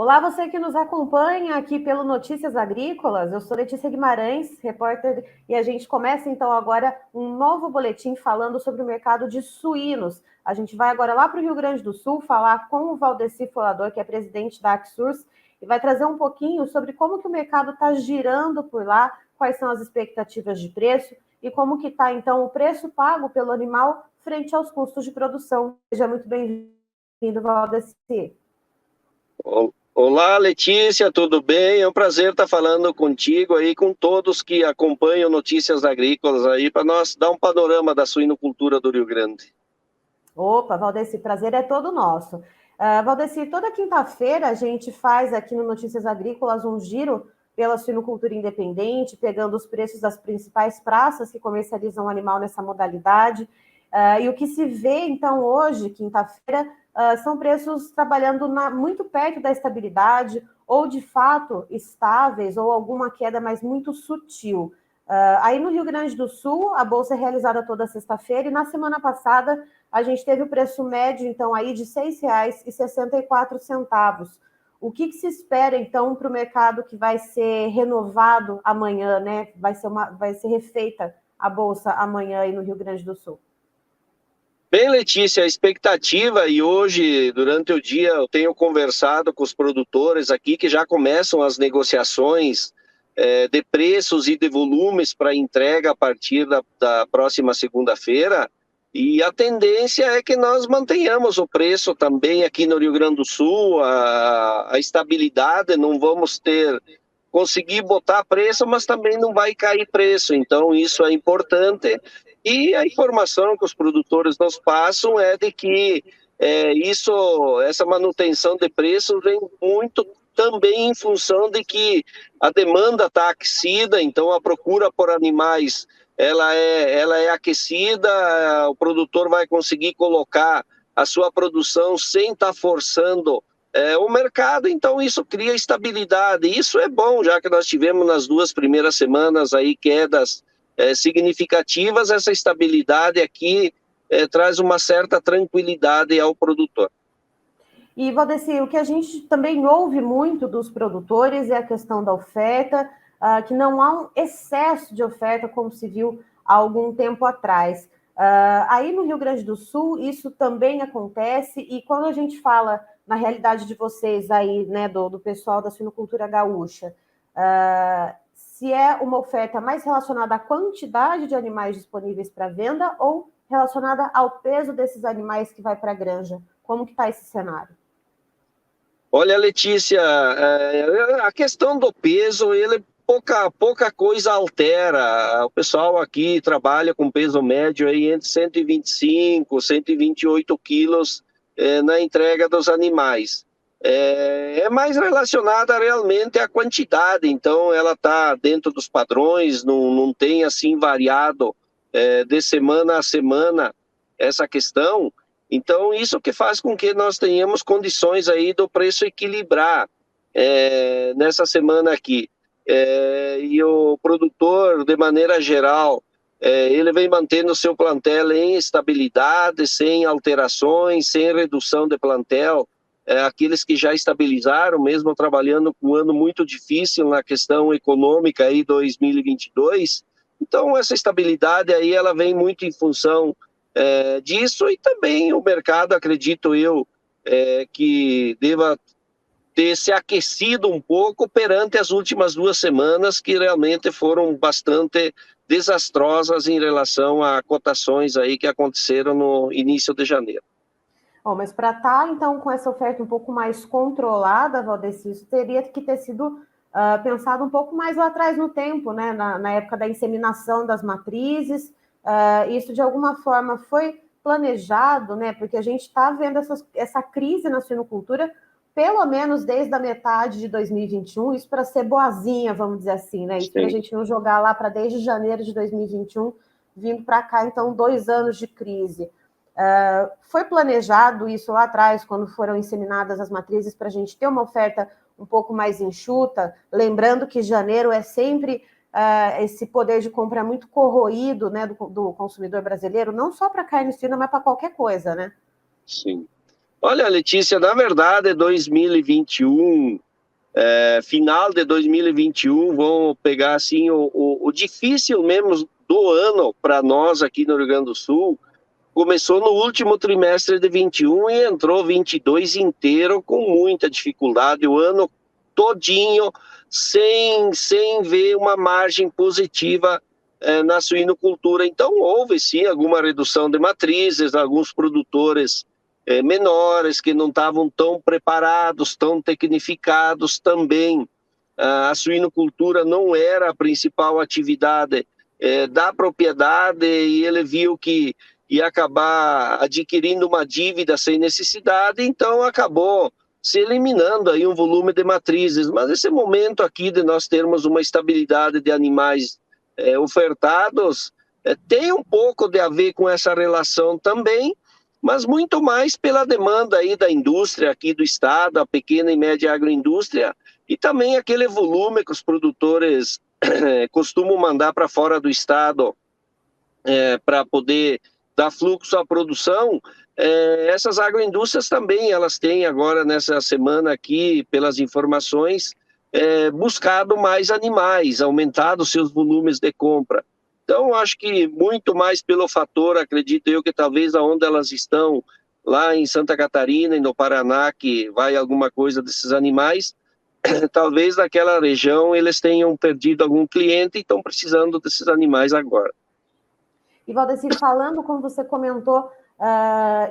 Olá, você que nos acompanha aqui pelo Notícias Agrícolas. Eu sou Letícia Guimarães, repórter, e a gente começa então agora um novo boletim falando sobre o mercado de suínos. A gente vai agora lá para o Rio Grande do Sul falar com o Valdeci Folador, que é presidente da Axurs, e vai trazer um pouquinho sobre como que o mercado está girando por lá, quais são as expectativas de preço e como que está então o preço pago pelo animal frente aos custos de produção. Seja muito bem-vindo, Valdeci. Olá, Letícia, tudo bem? É um prazer estar falando contigo aí, com todos que acompanham Notícias Agrícolas aí, para nós dar um panorama da suinocultura do Rio Grande. Opa, Valdeci, prazer é todo nosso. Valdeci, toda quinta-feira a gente faz aqui no Notícias Agrícolas um giro pela suinocultura independente, pegando os preços das principais praças que comercializam animal nessa modalidade. E o que se vê, então, hoje, quinta-feira, são preços trabalhando muito perto da estabilidade, ou de fato estáveis, ou alguma queda, mas muito sutil. Aí no Rio Grande do Sul, a bolsa é realizada toda sexta-feira, e na semana passada a gente teve o preço médio, então, aí de R$ 6,64. O que se espera, então, para o mercado que vai ser renovado amanhã, né? Vai ser refeita a bolsa amanhã aí no Rio Grande do Sul? Bem, Letícia, a expectativa, e hoje, durante o dia, eu tenho conversado com os produtores aqui que já começam as negociações de preços e de volumes para entrega a partir da próxima segunda-feira, e a tendência é que nós mantenhamos o preço também aqui no Rio Grande do Sul, a estabilidade, não vamos conseguir botar preço, mas também não vai cair preço, então isso é importante. E a informação que os produtores nos passam é de que essa manutenção de preço vem muito também em função de que a demanda está aquecida, então a procura por animais ela é aquecida, o produtor vai conseguir colocar a sua produção sem estar forçando o mercado, então isso cria estabilidade. Isso é bom, já que nós tivemos nas 2 primeiras semanas aí quedas significativas, essa estabilidade aqui traz uma certa tranquilidade ao produtor. E, Valdeci, o que a gente também ouve muito dos produtores é a questão da oferta, que não há um excesso de oferta, como se viu há algum tempo atrás. Aí no Rio Grande do Sul, isso também acontece, e quando a gente fala na realidade de vocês aí, né, do pessoal da suinocultura gaúcha, se é uma oferta mais relacionada à quantidade de animais disponíveis para venda ou relacionada ao peso desses animais que vai para a granja? Como que está esse cenário? Olha, Letícia, a questão do peso, ele pouca coisa altera. O pessoal aqui trabalha com peso médio aí entre 125 e 128 quilos na entrega dos animais. É mais relacionada realmente à quantidade, então ela está dentro dos padrões, não tem assim variado de semana a semana essa questão. Então, isso que faz com que nós tenhamos condições aí do preço equilibrar nessa semana aqui. E o produtor, de maneira geral, ele vem mantendo o seu plantel em estabilidade, sem alterações, sem redução de plantel. Aqueles que já estabilizaram, mesmo trabalhando com um ano muito difícil na questão econômica aí 2022. Então, essa estabilidade aí, ela vem muito em função disso, e também o mercado, acredito eu, que deva ter se aquecido um pouco perante as últimas 2 semanas, que realmente foram bastante desastrosas em relação a cotações aí que aconteceram no início de janeiro. Bom, mas para estar, então, com essa oferta um pouco mais controlada, Valdeci, isso teria que ter sido pensado um pouco mais lá atrás no tempo, né? Na época da inseminação das matrizes. Isso, de alguma forma, foi planejado, né? Porque a gente está vendo essa crise na suinocultura, pelo menos desde a metade de 2021, isso para ser boazinha, vamos dizer assim, né? Isso para a gente não jogar lá para desde janeiro de 2021, vindo para cá, então, 2 anos de crise. Foi planejado isso lá atrás, quando foram inseminadas as matrizes, para a gente ter uma oferta um pouco mais enxuta, lembrando que janeiro é sempre esse poder de compra muito corroído, né, do consumidor brasileiro, não só para carne suína, mas para qualquer coisa, né? Sim. Olha, Letícia, na verdade, 2021, final de 2021, vamos pegar assim o difícil mesmo do ano para nós aqui no Rio Grande do Sul. Começou no último trimestre de 21 e entrou 22 inteiro com muita dificuldade, o ano todinho sem ver uma margem positiva na suinocultura. Então houve sim alguma redução de matrizes, alguns produtores menores que não estavam tão preparados, tão tecnificados também. A suinocultura não era a principal atividade da propriedade e ele viu que ia acabar adquirindo uma dívida sem necessidade, então acabou se eliminando aí um volume de matrizes. Mas esse momento aqui de nós termos uma estabilidade de animais ofertados tem um pouco de a ver com essa relação também, mas muito mais pela demanda aí da indústria aqui do estado, a pequena e média agroindústria, e também aquele volume que os produtores costumam mandar para fora do estado para poder dar fluxo à produção. Essas agroindústrias também, elas têm agora nessa semana aqui, pelas informações, buscado mais animais, aumentado seus volumes de compra. Então, acho que muito mais pelo fator, acredito eu, que talvez aonde elas estão, lá em Santa Catarina e no Paraná, que vai alguma coisa desses animais, talvez naquela região eles tenham perdido algum cliente e estão precisando desses animais agora. E, Valdecir, falando, como você comentou,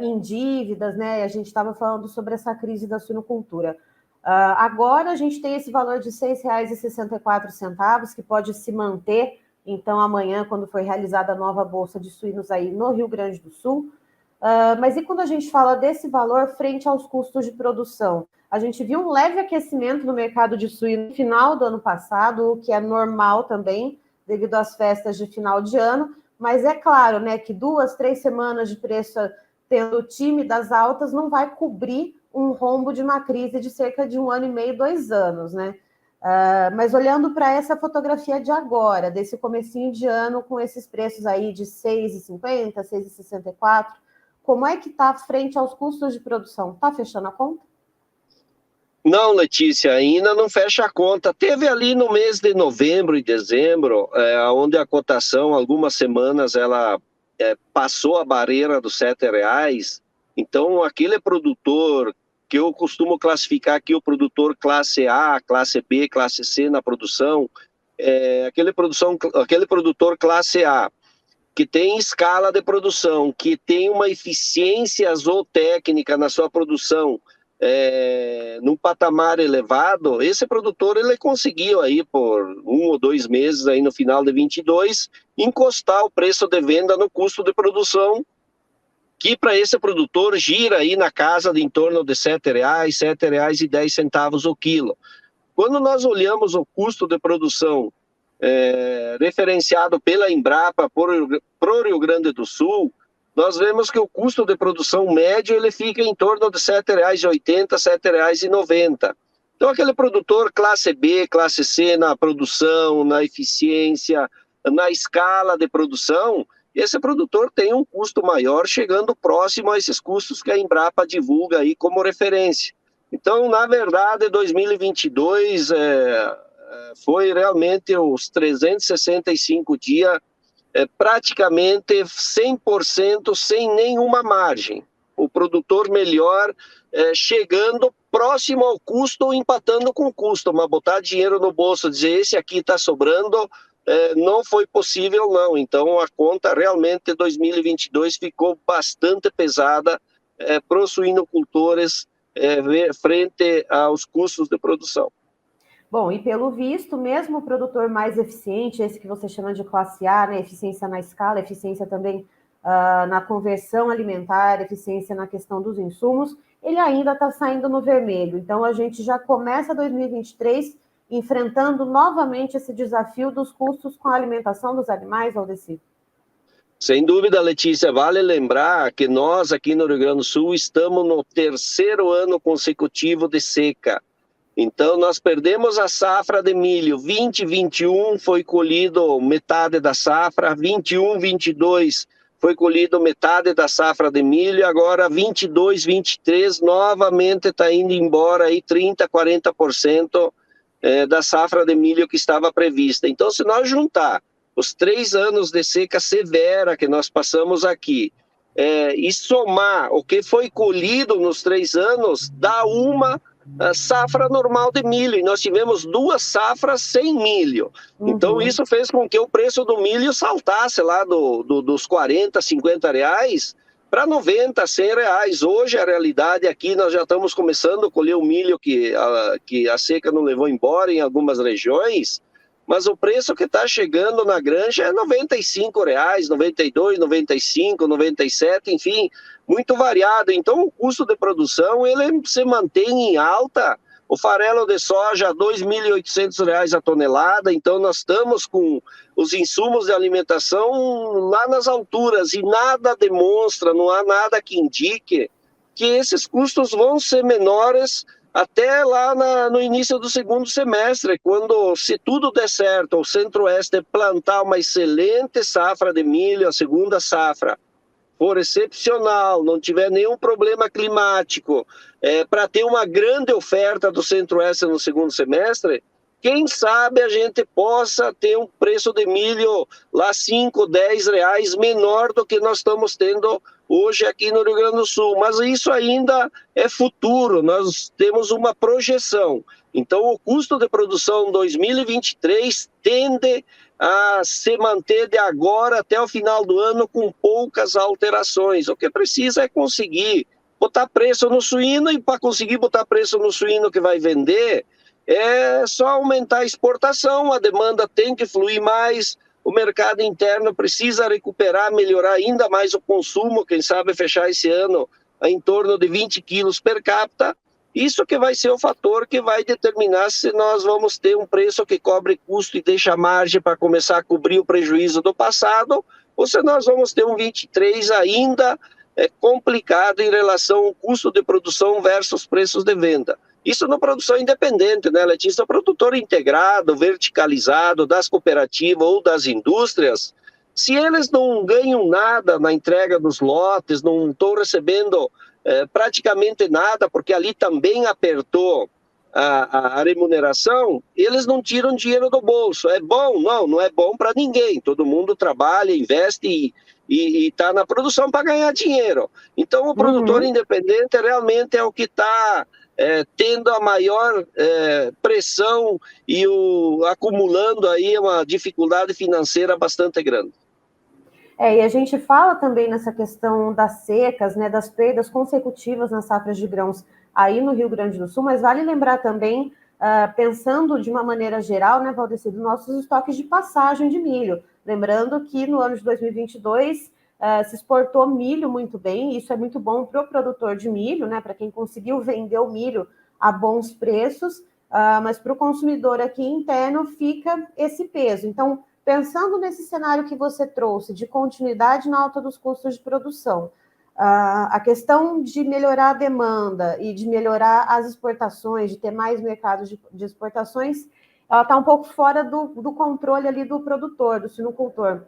em dívidas, né? A gente estava falando sobre essa crise da suinocultura. Agora a gente tem esse valor de R$ 6,64, que pode se manter, então, amanhã, quando for realizada a nova Bolsa de Suínos aí no Rio Grande do Sul. Mas e quando a gente fala desse valor frente aos custos de produção? A gente viu um leve aquecimento no mercado de suíno no final do ano passado, o que é normal também, devido às festas de final de ano, mas é claro, né, que 2, 3 semanas de preço tendo o time das altas não vai cobrir um rombo de uma crise de cerca de 1 ano e meio, 2 anos, né? Mas olhando para essa fotografia de agora, desse comecinho de ano, com esses preços aí de R$ 6,50, R$ 6,64, como é que está frente aos custos de produção? Está fechando a conta? Não, Letícia, ainda não fecha a conta. Teve ali no mês de novembro e dezembro, onde a cotação, algumas semanas, ela passou a barreira dos R$ 7. Então, aquele produtor que eu costumo classificar aqui, o produtor classe A, classe B, classe C na produção, aquele produtor classe A, que tem escala de produção, que tem uma eficiência zootécnica na sua produção, num patamar elevado, esse produtor ele conseguiu aí por 1 ou 2 meses aí no final de 22 encostar o preço de venda no custo de produção, que para esse produtor gira aí na casa de em torno de R$ 7,00, R$ 7,10 o quilo. Quando nós olhamos o custo de produção referenciado pela Embrapa para o Rio Grande do Sul, nós vemos que o custo de produção médio ele fica em torno de R$ 7,80, R$ 7,90. Então, aquele produtor classe B, classe C na produção, na eficiência, na escala de produção, esse produtor tem um custo maior, chegando próximo a esses custos que a Embrapa divulga aí como referência. Então, na verdade, 2022 foi realmente os 365 dias praticamente 100% sem nenhuma margem. O produtor melhor chegando próximo ao custo ou empatando com o custo, mas botar dinheiro no bolso, dizer esse aqui está sobrando, não foi possível não. Então a conta realmente 2022 ficou bastante pesada para os suinocultores frente aos custos de produção. Bom, e pelo visto, mesmo o produtor mais eficiente, esse que você chama de classe A, né, eficiência na escala, eficiência também na conversão alimentar, eficiência na questão dos insumos, ele ainda está saindo no vermelho. Então, a gente já começa 2023 enfrentando novamente esse desafio dos custos com a alimentação dos animais, Valdecir. Sem dúvida, Letícia, vale lembrar que nós aqui no Rio Grande do Sul estamos no 3º ano consecutivo de seca. Então, nós perdemos a safra de milho. 2021 foi colhido metade da safra, 21, 22 foi colhido metade da safra de milho, agora 22, 23, novamente está indo embora aí 30, 40% da safra de milho que estava prevista. Então, se nós juntar os 3 anos de seca severa que nós passamos aqui, e somar o que foi colhido nos 3 anos, dá uma safra normal de milho. E nós tivemos 2 safras sem milho. Então, isso fez com que o preço do milho saltasse lá dos 40, 50 reais para 90, 100 reais. Hoje, a realidade aqui, nós já estamos começando a colher o milho que a seca não levou embora em algumas regiões, mas o preço que está chegando na granja é R$ 95, R$ 92, R$ 95, R$ 97, enfim, muito variado. Então, o custo de produção ele se mantém em alta. O farelo de soja, R$ 2.800 a tonelada. Então, nós estamos com os insumos de alimentação lá nas alturas e nada demonstra, não há nada que indique que esses custos vão ser menores até lá no início do segundo semestre, quando, se tudo der certo, o Centro-Oeste plantar uma excelente safra de milho, a segunda safra for excepcional, não tiver nenhum problema climático, para ter uma grande oferta do Centro-Oeste no segundo semestre, quem sabe a gente possa ter um preço de milho lá 5, 10 reais menor do que nós estamos tendo hoje aqui no Rio Grande do Sul. Mas isso ainda é futuro, nós temos uma projeção. Então, o custo de produção 2023 tende a se manter de agora até o final do ano com poucas alterações. O que precisa é conseguir botar preço no suíno, e para conseguir botar preço no suíno que vai vender, é só aumentar a exportação, a demanda tem que fluir mais, o mercado interno precisa recuperar, melhorar ainda mais o consumo, quem sabe fechar esse ano em torno de 20 quilos per capita. Isso que vai ser o fator que vai determinar se nós vamos ter um preço que cobre custo e deixa margem para começar a cobrir o prejuízo do passado, ou se nós vamos ter um 23 ainda complicado em relação ao custo de produção versus preços de venda. Isso na produção independente, né, Letícia? O produtor integrado, verticalizado, das cooperativas ou das indústrias, se eles não ganham nada na entrega dos lotes, não estão recebendo praticamente nada, porque ali também apertou a remuneração, eles não tiram dinheiro do bolso. É bom? Não é bom para ninguém. Todo mundo trabalha, investe e está na produção para ganhar dinheiro. Então, o produtor independente realmente é o que está tendo a maior pressão e acumulando aí uma dificuldade financeira bastante grande. E a gente fala também nessa questão das secas, né, das perdas consecutivas nas safras de grãos aí no Rio Grande do Sul, mas vale lembrar também, pensando de uma maneira geral, né, Valdeci, dos nossos estoques de passagem de milho. Lembrando que no ano de 2022 se exportou milho muito bem, isso é muito bom para o produtor de milho, né, para quem conseguiu vender o milho a bons preços, mas para o consumidor aqui interno fica esse peso. Então, pensando nesse cenário que você trouxe, de continuidade na alta dos custos de produção, a questão de melhorar a demanda e de melhorar as exportações, de ter mais mercados de exportações, ela está um pouco fora do controle ali do produtor, do suinocultor.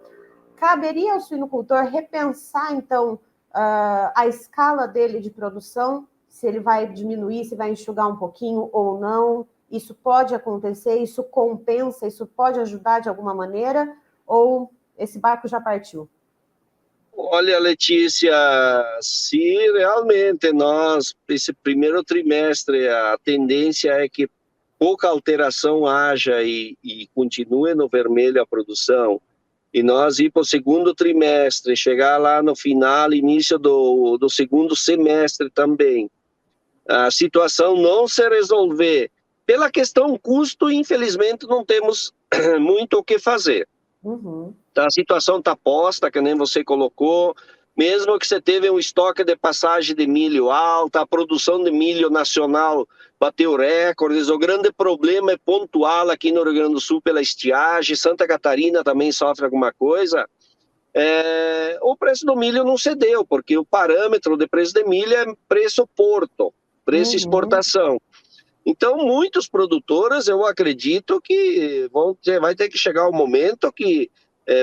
Caberia ao suinocultor repensar, então, a escala dele de produção, se ele vai diminuir, se vai enxugar um pouquinho ou não? Isso pode acontecer, isso compensa, isso pode ajudar de alguma maneira, ou esse barco já partiu? Olha, Letícia, se realmente esse primeiro trimestre, a tendência é que pouca alteração haja e continue no vermelho a produção, e nós ir para o segundo trimestre, chegar lá no final, início do segundo semestre também, a situação não se resolver, pela questão custo, infelizmente, não temos muito o que fazer. A situação está posta, que nem você colocou, mesmo que você teve um estoque de passagem de milho alta, a produção de milho nacional bateu recordes, o grande problema é pontual aqui no Rio Grande do Sul pela estiagem, Santa Catarina também sofre alguma coisa. O preço do milho não cedeu, porque o parâmetro de preço de milho é preço porto, preço exportação. Então, muitos produtores, eu acredito que vai ter que chegar o momento que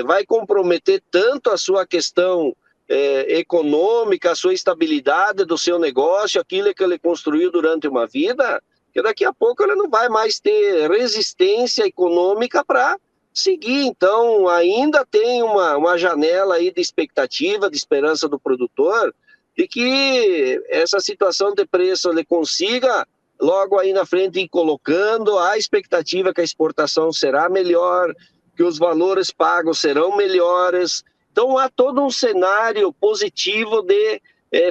vai comprometer tanto a sua questão econômica, a sua estabilidade do seu negócio, aquilo que ele construiu durante uma vida, que daqui a pouco ele não vai mais ter resistência econômica para seguir. Então, ainda tem uma janela aí de expectativa, de esperança do produtor, de que essa situação de preço ele consiga logo aí na frente ir colocando a expectativa que a exportação será melhor, que os valores pagos serão melhores. Então, há todo um cenário positivo de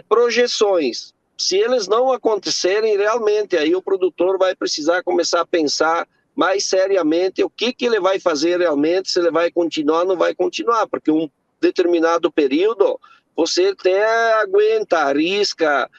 projeções. Se eles não acontecerem, realmente, aí o produtor vai precisar começar a pensar mais seriamente o que ele vai fazer realmente, se ele vai continuar ou não vai continuar, porque um determinado período você até aguenta, arrisca,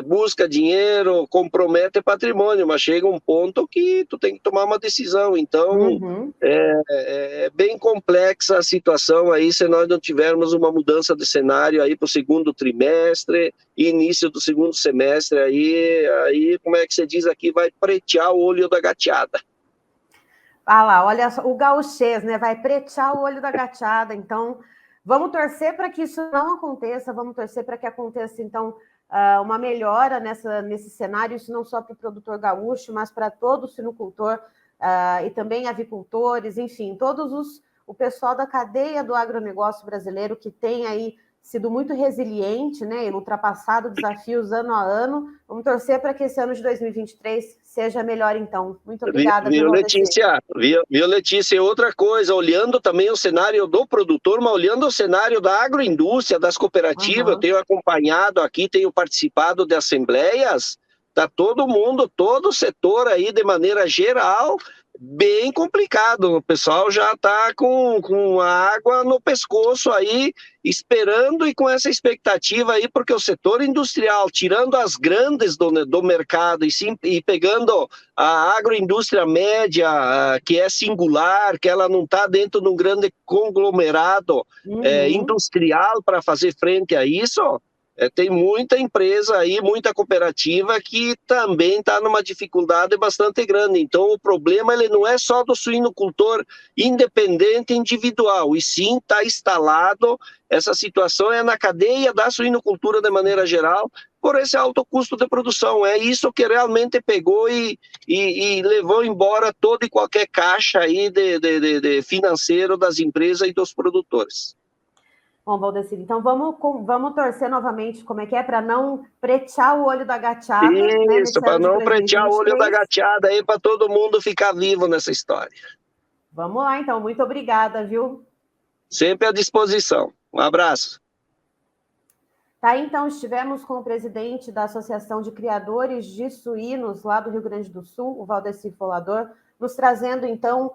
busca dinheiro, compromete patrimônio, mas chega um ponto que tu tem que tomar uma decisão. Então, é bem complexa a situação aí se nós não tivermos uma mudança de cenário aí para o segundo trimestre, início do segundo semestre, aí, como é que você diz aqui, vai pretear o olho da gateada. Ah lá, olha só, o gauchês, né? Vai pretear o olho da gateada, então... Vamos torcer para que isso não aconteça, vamos torcer para que aconteça, então, uma melhora nesse cenário, isso não só para o produtor gaúcho, mas para todo o sinocultor e também avicultores, enfim, o pessoal da cadeia do agronegócio brasileiro que tem aí sido muito resiliente, né, e ultrapassado desafios ano a ano. Vamos torcer para que esse ano de 2023 seja melhor, então. Muito obrigada. Viu, Letícia, outra coisa, olhando também o cenário do produtor, mas olhando o cenário da agroindústria, das cooperativas, eu tenho acompanhado aqui, tenho participado de assembleias, está todo mundo, todo o setor aí, de maneira geral, bem complicado. O pessoal já está com a água no pescoço aí, esperando e com essa expectativa aí, porque o setor industrial, tirando as grandes do mercado e pegando a agroindústria média, que é singular, que ela não está dentro de um grande conglomerado industrial para fazer frente a isso, tem muita empresa aí, muita cooperativa que também está numa dificuldade bastante grande. Então, o problema ele não é só do suinocultor independente individual, e sim está instalado, essa situação é na cadeia da suinocultura de maneira geral, por esse alto custo de produção. É isso que realmente pegou e levou embora toda e qualquer caixa aí de financeiro das empresas e dos produtores. Bom, Valdecir, então vamos torcer novamente, como é que é, para não pretear o olho da gateada. Isso, para não pretear o olho da gateada aí, para todo mundo ficar vivo nessa história. Vamos lá, então. Muito obrigada, viu? Sempre à disposição. Um abraço. Tá, então, estivemos com o presidente da Associação de Criadores de Suínos, lá do Rio Grande do Sul, o Valdecir Folador, nos trazendo, então,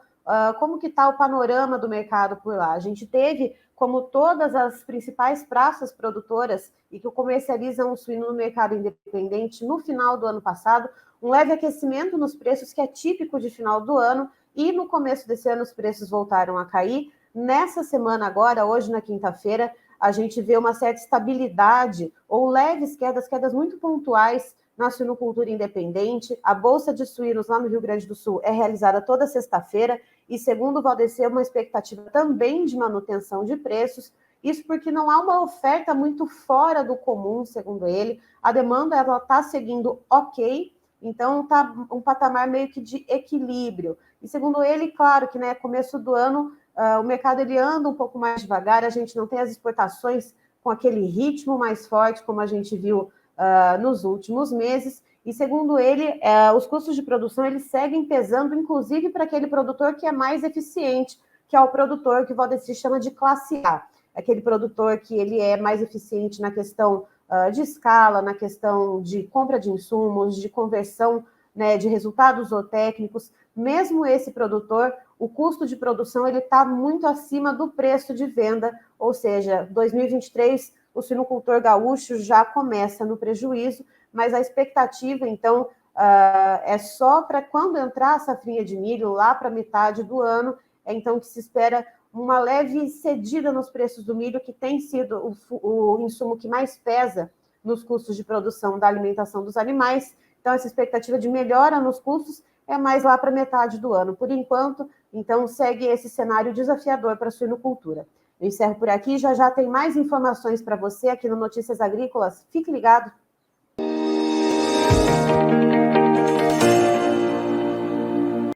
como que está o panorama do mercado por lá. A gente teve, como todas as principais praças produtoras e que comercializam o suíno no mercado independente, no final do ano passado, um leve aquecimento nos preços, que é típico de final do ano, e no começo desse ano os preços voltaram a cair. Nessa semana agora, hoje na quinta-feira, a gente vê uma certa estabilidade ou leves quedas muito pontuais na suinocultura independente. A Bolsa de Suínos lá no Rio Grande do Sul é realizada toda sexta-feira e, segundo o Valdecir, uma expectativa também de manutenção de preços. Isso porque não há uma oferta muito fora do comum, segundo ele. A demanda está seguindo ok, então está um patamar meio que de equilíbrio. E, segundo ele, claro que, né, começo do ano, o mercado ele anda um pouco mais devagar, a gente não tem as exportações com aquele ritmo mais forte, como a gente viu nos últimos meses, e segundo ele, os custos de produção eles seguem pesando, inclusive para aquele produtor que é mais eficiente, que é o produtor que o Valdecir chama de classe A, aquele produtor que ele é mais eficiente na questão de escala, na questão de compra de insumos, de conversão, né, de resultados zootécnicos. Mesmo esse produtor, o custo de produção ele está muito acima do preço de venda, ou seja, 2023 o suinocultor gaúcho já começa no prejuízo, mas a expectativa, então, é só para quando entrar a safrinha de milho, lá para metade do ano, então que se espera uma leve cedida nos preços do milho, que tem sido o insumo que mais pesa nos custos de produção da alimentação dos animais. Então, essa expectativa de melhora nos custos é mais lá para metade do ano. Por enquanto, Então, segue esse cenário desafiador para a suinocultura. Eu encerro por aqui, já já tem mais informações para você aqui no Notícias Agrícolas. Fique ligado.